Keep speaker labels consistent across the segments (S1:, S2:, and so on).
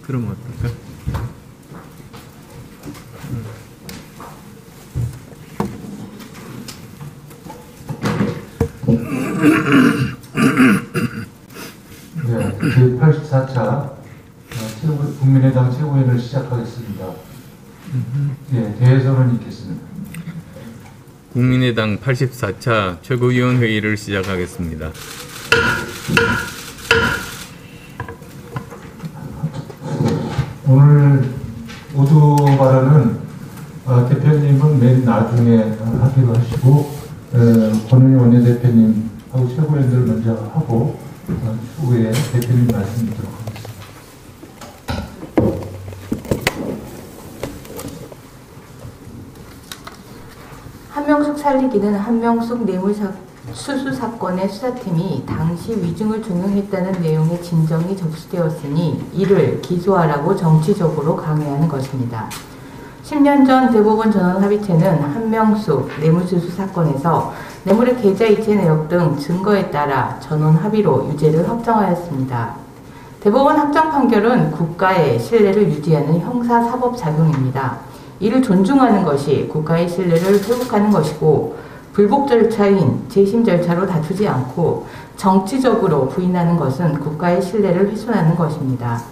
S1: 그럼 어떨까?
S2: 네, 제84차 국민의당 최고위원을 시작하겠습니다. 네, 대선은 있겠습니다.
S1: 국민의당 84차 최고위원 회의를 시작하겠습니다.
S2: 오늘 모두 발언은 대표님은 맨 나중에 하기로 하시고 권은희 원내대표님하고 최고위원들 먼저 하고 후에 대표님 말씀 드리도록 하겠습니다.
S3: 한명숙 살리기는 한명숙 뇌물수수 사건의 수사팀이 당시 위증을 종용했다는 내용의 진정이 접수되었으니 이를 기소하라고 정치적으로 강요하는 것입니다. 10년 전 대법원 전원합의체는 한명숙 뇌물수수 사건에서 뇌물의 계좌이체 내역 등 증거에 따라 전원합의로 유죄를 확정하였습니다. 대법원 확정 판결은 국가의 신뢰를 유지하는 형사사법작용입니다. 이를 존중하는 것이 국가의 신뢰를 회복하는 것이고 불복 절차인 재심 절차로 다투지 않고 정치적으로 부인하는 것은 국가의 신뢰를 훼손하는 것입니다.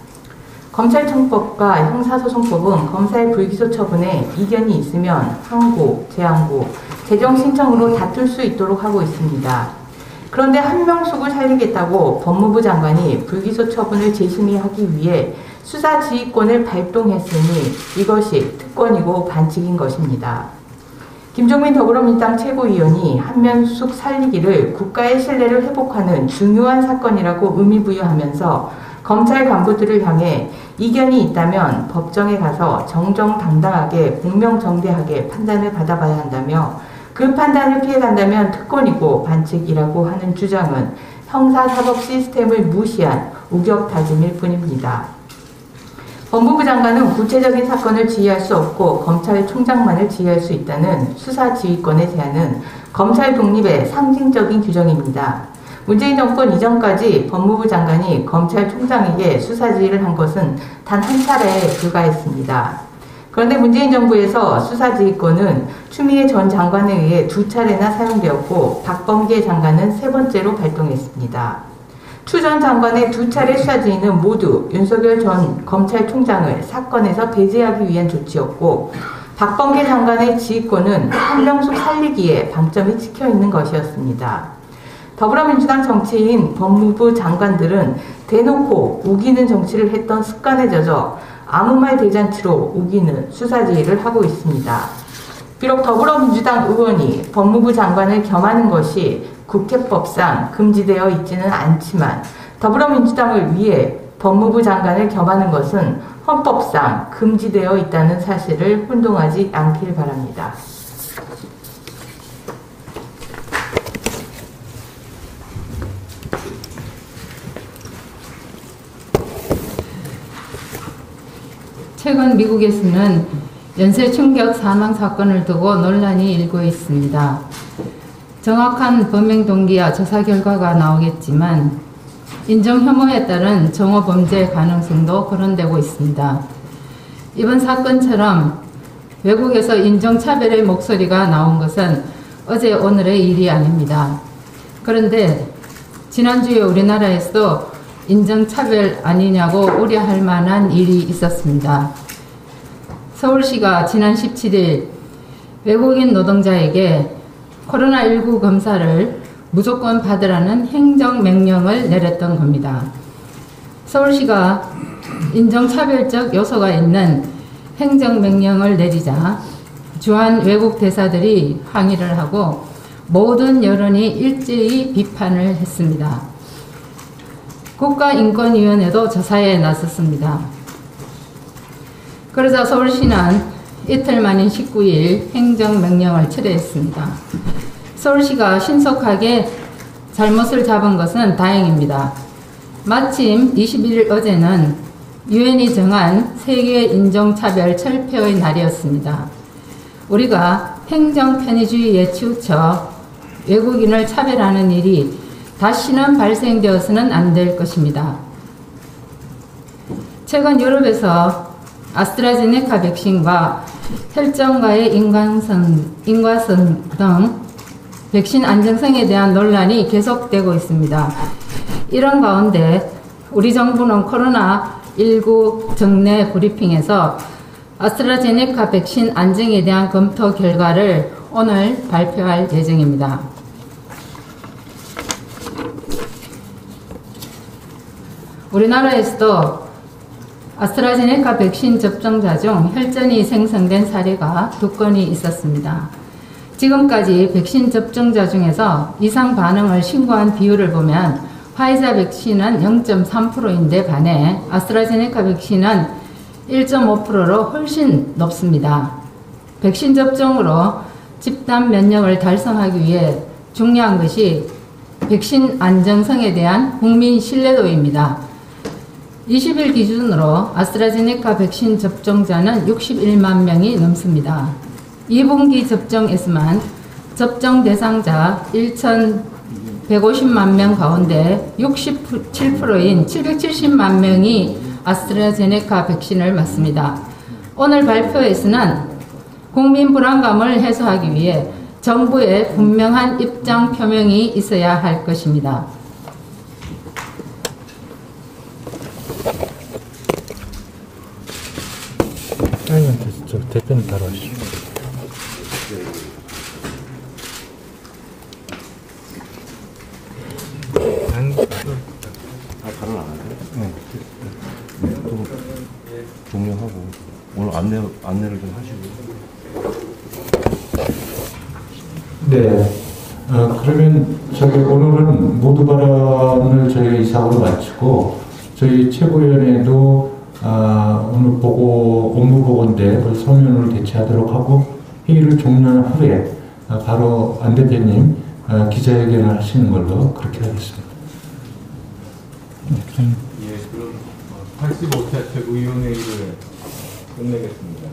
S3: 검찰청법과 형사소송법은 검사의 불기소 처분에 이견이 있으면 항고, 재항고, 재정신청으로 다툴 수 있도록 하고 있습니다. 그런데 한명숙을 살리겠다고 법무부 장관이 불기소 처분을 재심의하기 위해 수사지휘권을 발동했으니 이것이 특권이고 반칙인 것입니다. 김종민 더불어민주당 최고위원이 한명숙 살리기를 국가의 신뢰를 회복하는 중요한 사건이라고 의미부여하면서 검찰 간부들을 향해 이견이 있다면 법정에 가서 정정당당하게 공명정대하게 판단을 받아봐야 한다며 그 판단을 피해간다면 특권이고 반칙이라고 하는 주장은 형사사법 시스템을 무시한 우격다짐일 뿐입니다. 법무부 장관은 구체적인 사건을 지휘할 수 없고 검찰총장만을 지휘할 수 있다는 수사지휘권의 제한은 검찰 독립의 상징적인 규정입니다. 문재인 정권 이전까지 법무부 장관이 검찰총장에게 수사지휘를 한 것은 단 한 차례에 불과했습니다. 그런데 문재인 정부에서 수사지휘권은 추미애 전 장관에 의해 2차례나 사용되었고 박범계 장관은 3번째로 발동했습니다. 추 전 장관의 2차례 수사지휘는 모두 윤석열 전 검찰총장을 사건에서 배제하기 위한 조치였고 박범계 장관의 지휘권은 한명숙 살리기에 방점이 찍혀있는 것이었습니다. 더불어민주당 정치인 법무부 장관들은 대놓고 우기는 정치를 했던 습관에 젖어 아무 말 대잔치로 우기는 수사지휘를 하고 있습니다. 비록 더불어민주당 의원이 법무부 장관을 겸하는 것이 국회법상 금지되어 있지는 않지만 더불어민주당을 위해 법무부 장관을 겸하는 것은 헌법상 금지되어 있다는 사실을 혼동하지 않길 바랍니다.
S4: 최근 미국에서는 연쇄 충격 사망 사건을 두고 논란이 일고 있습니다. 정확한 범행 동기와 조사 결과가 나오겠지만 인정 혐오에 따른 정오 범죄 가능성도 거론되고 있습니다. 이번 사건처럼 외국에서 인종차별의 목소리가 나온 것은 어제 오늘의 일이 아닙니다. 그런데 지난주에 우리나라에서도 인종차별 아니냐고 우려할 만한 일이 있었습니다. 서울시가 지난 17일 외국인 노동자에게 코로나19 검사를 무조건 받으라는 행정명령을 내렸던 겁니다. 서울시가 인종차별적 요소가 있는 행정명령을 내리자 주한 외국 대사들이 항의를 하고 모든 여론이 일제히 비판을 했습니다. 국가인권위원회도 조사에 나섰습니다. 그러자 서울시는 이틀 만인 19일 행정명령을 철회했습니다. 서울시가 신속하게 잘못을 잡은 것은 다행입니다. 마침 21일 어제는 유엔이 정한 세계 인종차별 철폐의 날이었습니다. 우리가 행정 편의주의에 치우쳐 외국인을 차별하는 일이 다시는 발생되어서는 안 될 것입니다. 최근 유럽에서 아스트라제네카 백신과 혈전과의 인과성 등 백신 안정성에 대한 논란이 계속되고 있습니다. 이런 가운데 우리 정부는 코로나19 정례 브리핑에서 아스트라제네카 백신 안정에 대한 검토 결과를 오늘 발표할 예정입니다. 우리나라에서도 아스트라제네카 백신 접종자 중 혈전이 생성된 사례가 2건이 있었습니다. 지금까지 백신 접종자 중에서 이상 반응을 신고한 비율을 보면 화이자 백신은 0.3%인데 반해 아스트라제네카 백신은 1.5%로 훨씬 높습니다. 백신 접종으로 집단 면역을 달성하기 위해 중요한 것이 백신 안정성에 대한 국민 신뢰도입니다. 20일 기준으로 아스트라제네카 백신 접종자는 61만 명이 넘습니다. 2분기 접종에서만 접종 대상자 1,150만 명 가운데 67%인 770만 명이 아스트라제네카 백신을 맞습니다. 오늘 발표에서는 국민 불안감을 해소하기 위해 정부의 분명한 입장 표명이 있어야 할 것입니다.
S2: 사장님한테 저 대표님 따라하시죠.
S5: 발언 안 하세요? 네. 좀 종료하고 오늘 안내를 좀 하시고.
S2: 네. 그러면 오늘은 모두 발언을 저희가 이상으로 마치고 저희 최고위원회도 오늘 업무 보고인데 서면으로 대체하도록 하고 회의를 종료한 후에 바로 안 대표님 기자회견을 하시는 걸로 그렇게 하겠습니다.
S1: 예, 그럼 85차 최고위원회의를 끝내겠습니다.